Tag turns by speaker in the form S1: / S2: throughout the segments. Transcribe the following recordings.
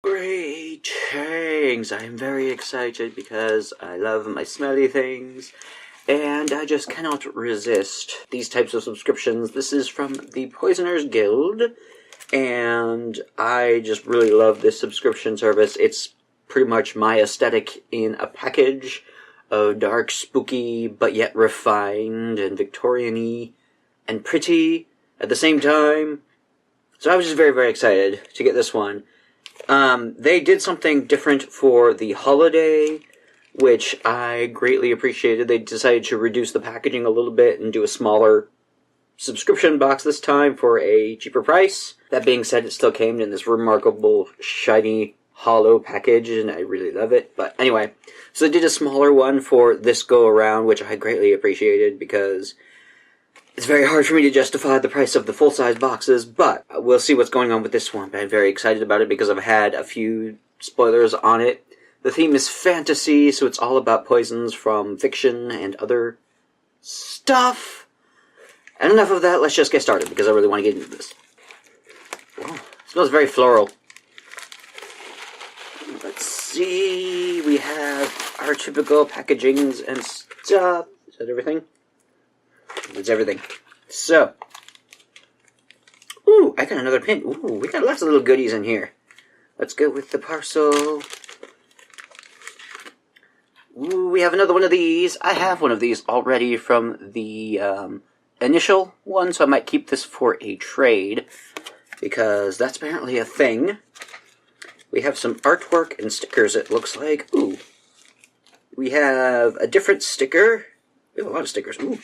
S1: Greetings! I am very excited because I love my smelly things, and I just cannot resist these types of subscriptions. This is from the Poisoners Guild, and I just really love this subscription service. It's pretty much my aesthetic in a package of dark, spooky, but yet refined and Victorian-y and pretty at the same time. So I was just very, very excited to get this one. They did something different for the holiday, which I greatly appreciated. They decided to reduce the packaging a little bit and do a smaller subscription box this time for a cheaper price. That being said, it still came in this remarkable, shiny, hollow package, and I really love it. But anyway, so they did a smaller one for this go-around, which I greatly appreciated because it's very hard for me to justify the price of the full-size boxes, but we'll see what's going on with this one. But I'm very excited about it because I've had a few spoilers on it. The theme is fantasy, so it's all about poisons from fiction and other stuff. And enough of that, let's just get started because I really want to get into this. Oh, it smells very floral. Let's see, we have our typical packagings and stuff. Is that everything? That's everything. So, ooh, I got another pin. Ooh, we got lots of little goodies in here. Let's go with the parcel. Ooh, we have another one of these. I have one of these already from the initial one, so I might keep this for a trade, because that's apparently a thing. We have some artwork and stickers, it looks like. Ooh. We have a different sticker. We have a lot of stickers. Ooh.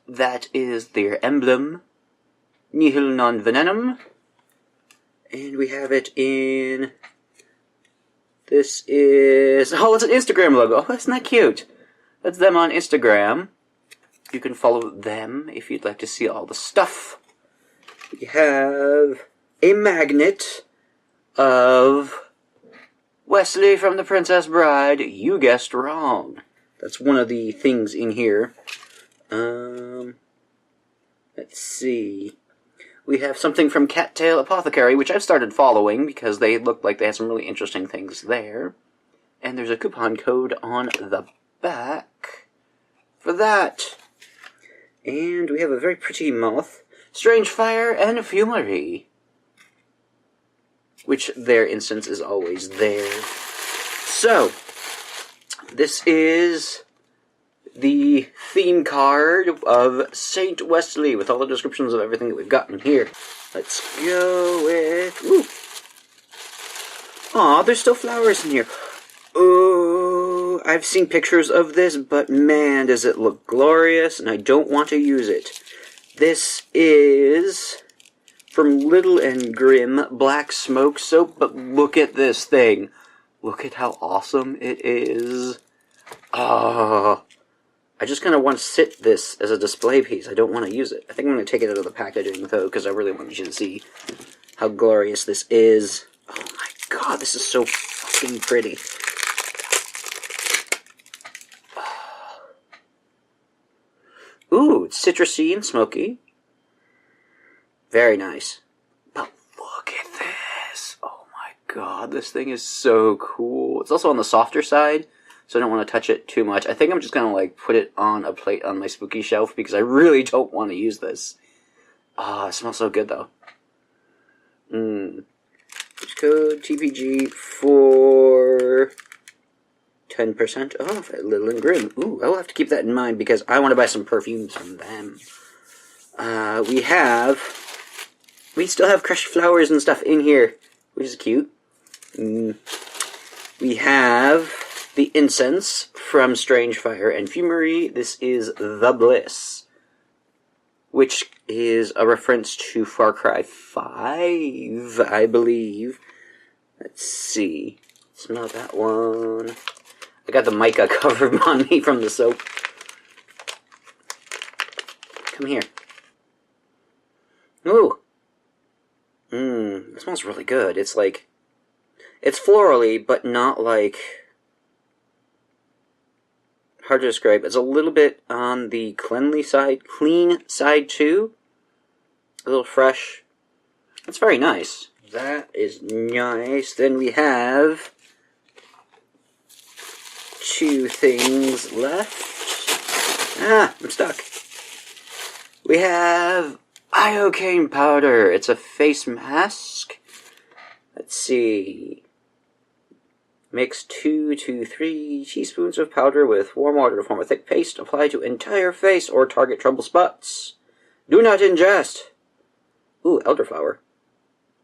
S1: That is their emblem, Nihil non venenum, and we have it in, this is, oh, it's an Instagram logo. Oh, isn't that cute? That's them on Instagram. You can follow them if you'd like to see all the stuff. We have a magnet of Westley from The Princess Bride. You guessed wrong. That's one of the things in here. Let's see. We have something from Cattail Apothecary, which I've started following because they look like they had some really interesting things there. And there's a coupon code on the back for that. And we have a very pretty moth, Strange Fire and Fumery, which their instance is always there. So, this is the theme card of St. Westley with all the descriptions of everything that we've gotten here. Let's go with, ooh. Aw, there's still flowers in here. Oh, I've seen pictures of this, but man, does it look glorious, and I don't want to use it. This is from Little and Grim Black Smoke Soap, but look at this thing. Look at how awesome it is. Ah. I just kind of want to sit this as a display piece. I don't want to use it. I think I'm going to take it out of the packaging, though, because I really want you to see how glorious this is. Oh my god, this is so fucking pretty. Ooh, it's citrusy and smoky. Very nice. But look at this. Oh my god, this thing is so cool. It's also on the softer side, so I don't want to touch it too much. I think I'm just going to, like, put it on a plate on my spooky shelf because I really don't want to use this. Ah, it smells so good, though. Code TPG for 10% off at Little and Grim. Ooh, I will have to keep that in mind because I want to buy some perfumes from them. We still have crushed flowers and stuff in here, which is cute. We have the incense from Strange Fire and Fumery. This is The Bliss, which is a reference to Far Cry 5, I believe. Let's see. Smell that one. I got the mica covered on me from the soap. Come here. Ooh. It smells really good. It's like, it's florally, but not like, hard to describe. It's a little bit on the clean side too. A little fresh. It's very nice. that is nice. Then we have 2 things left. Ah, I'm stuck. We have iocane powder. It's a face mask. Let's see. Mix 2 to 3 teaspoons of powder with warm water to form a thick paste. Apply to entire face or target trouble spots. Do not ingest. Ooh, elderflower.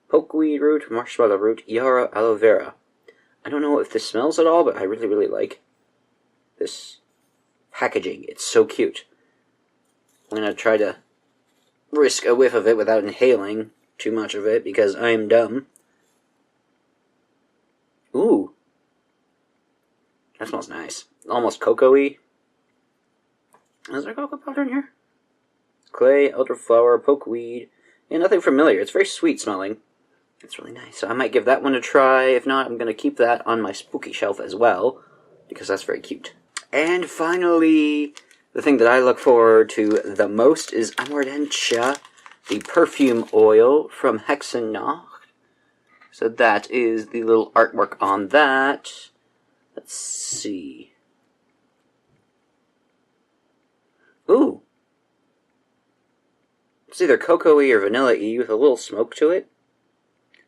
S1: Pokeweed root, marshmallow root, yarrow, aloe vera. I don't know if this smells at all, but I really, really like this packaging. It's so cute. I'm going to try to risk a whiff of it without inhaling too much of it because I am dumb. Ooh. That smells nice. Almost cocoa-y. Is there cocoa powder in here? Clay, elderflower, pokeweed. Yeah, nothing familiar. It's very sweet smelling. It's really nice. So I might give that one a try. If not, I'm going to keep that on my spooky shelf as well, because that's very cute. And finally, the thing that I look forward to the most is odins.musings, the perfume oil from noಠ. So that is the little artwork on that. Let's see. Ooh. It's either cocoa-y or vanilla-y with a little smoke to it.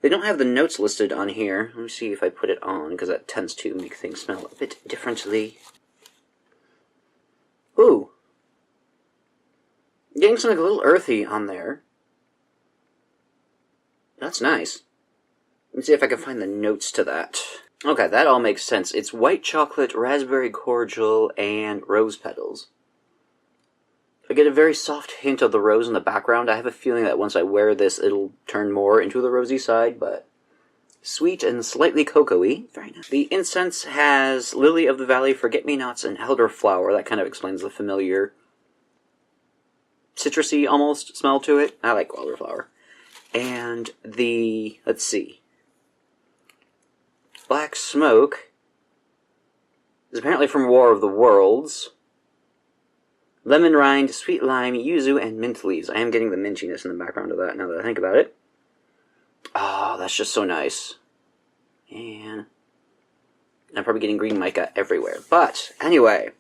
S1: They don't have the notes listed on here. Let me see if I put it on, because that tends to make things smell a bit differently. Ooh. Getting something a little earthy on there. That's nice. Let me see if I can find the notes to that. Okay, that all makes sense. It's white chocolate, raspberry cordial, and rose petals. I get a very soft hint of the rose in the background. I have a feeling that once I wear this, it'll turn more into the rosy side, but sweet and slightly cocoa-y. Very nice. The incense has lily of the valley, forget-me-nots, and elderflower. That kind of explains the familiar citrusy almost smell to it. I like elderflower. And the, let's see, black smoke is apparently from War of the Worlds. Lemon rind, sweet lime, yuzu, and mint leaves. I am getting the mintiness in the background of that now that I think about it. Oh, that's just so nice. And I'm probably getting green mica everywhere. But anyway,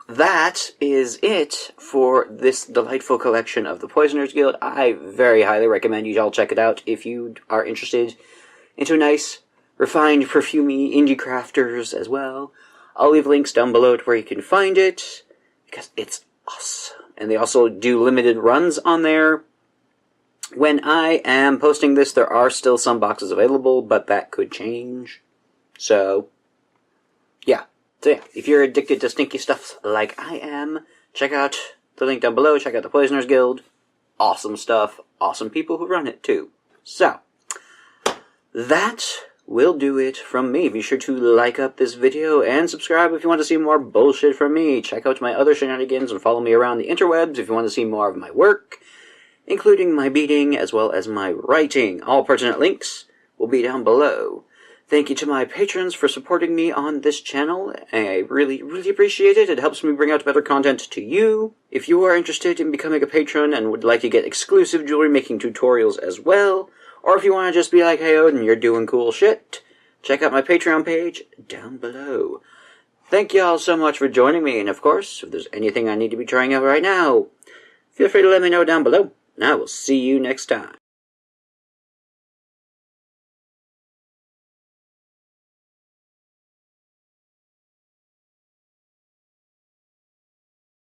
S1: that is it for this delightful collection of the Poisoners Guild. I very highly recommend you all check it out if you are interested into nice, refined, perfumey indie crafters as well. I'll leave links down below to where you can find it, because it's awesome. And they also do limited runs on there. When I am posting this, there are still some boxes available, but that could change. So, yeah. So yeah, if you're addicted to stinky stuff like I am, check out the link down below. Check out the Poisoners Guild. Awesome stuff. Awesome people who run it, too. So, that will do it from me. Be sure to like up this video and subscribe if you want to see more bullshit from me. Check out my other shenanigans and follow me around the interwebs if you want to see more of my work, including my beading as well as my writing. All pertinent links will be down below. Thank you to my patrons for supporting me on this channel. I really, really appreciate it. It helps me bring out better content to you. If you are interested in becoming a patron and would like to get exclusive jewelry making tutorials as well, or if you want to just be like, hey Odin, you're doing cool shit, check out my Patreon page down below. Thank you all so much for joining me, and of course, if there's anything I need to be trying out right now, feel free to let me know down below, and I will see you next time.